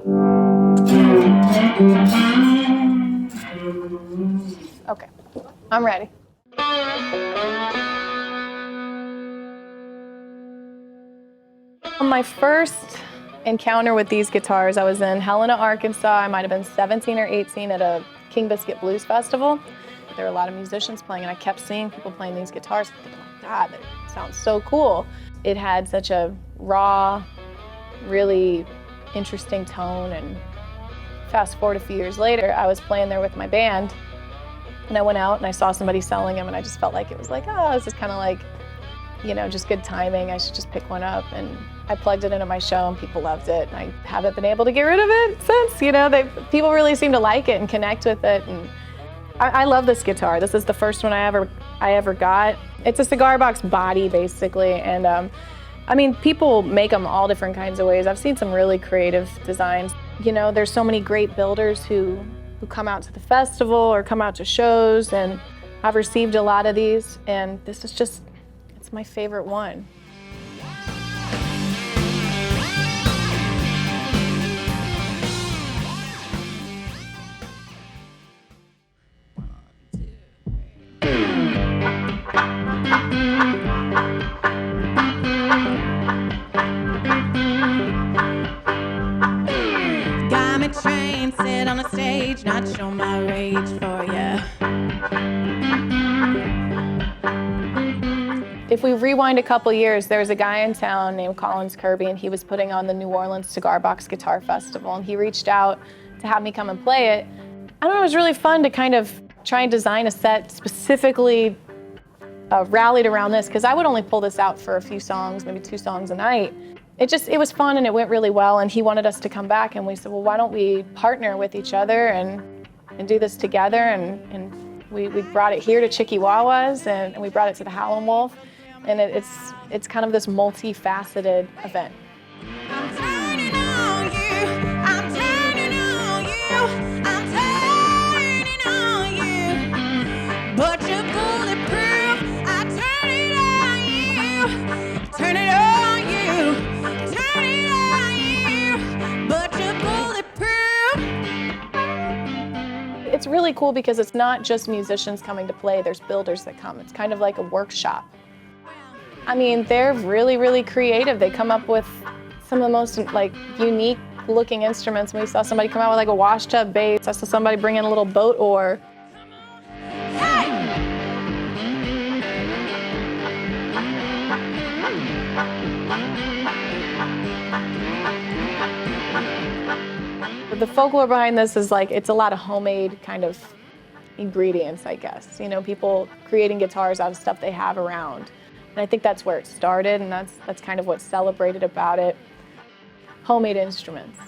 Okay, I'm ready. My first encounter with these guitars, I was in Helena, Arkansas. I might have been 17 or 18 at a King Biscuit Blues Festival. There were a lot of musicians playing, and I kept seeing people playing these guitars. I'm thinking, like, God, that sounds so cool. It had such a raw, really interesting tone, and fast forward a few years later, I was playing there with my band, and I went out and I saw somebody selling them, and I just felt like it was like, oh, this is kind of like, you know, just good timing. I should just pick one up. And I plugged it into my show and people loved it. And I haven't been able to get rid of it since, you know, people really seem to like it and connect with it. And I love this guitar. This is the first one I ever got. It's a cigar box body, basically. And I mean, people make them all different kinds of ways. I've seen some really creative designs. You know, there's so many great builders who come out to the festival or come out to shows, and I've received a lot of these, and this is just, it's my favorite one. Got me trained, sit on a stage, not show my rage for ya. If we rewind a couple years, there was a guy in town named Collins Kirby, and he was putting on the New Orleans Cigar Box Guitar Festival, and he reached out to have me come and play it. I don't know, it was really fun to kind of try and design a set specifically rallied around this, because I would only pull this out for a few songs, maybe 2 songs a night. It was fun and it went really well, and he wanted us to come back, and we said, well, why don't we partner with each other and do this together, and we brought it here to Chickie-Wawas, and we brought it to the Howlin' Wolf, and it's kind of this multifaceted event. I'm turning on you, I'm turning on you, I'm turning on you, but you're bulletproof, I turn it on you, turn it on you, turn it on you, but you're bulletproof. It's really cool because it's not just musicians coming to play, there's builders that come. It's kind of like a workshop. I mean, they're really, really creative. They come up with some of the most like unique looking instruments. We saw somebody come out with like a washtub bass. I saw somebody bring in a little boat oar. The folklore behind this is like, it's a lot of homemade kind of ingredients, I guess. You know, people creating guitars out of stuff they have around. And I think that's where it started, and that's kind of what's celebrated about it. Homemade instruments.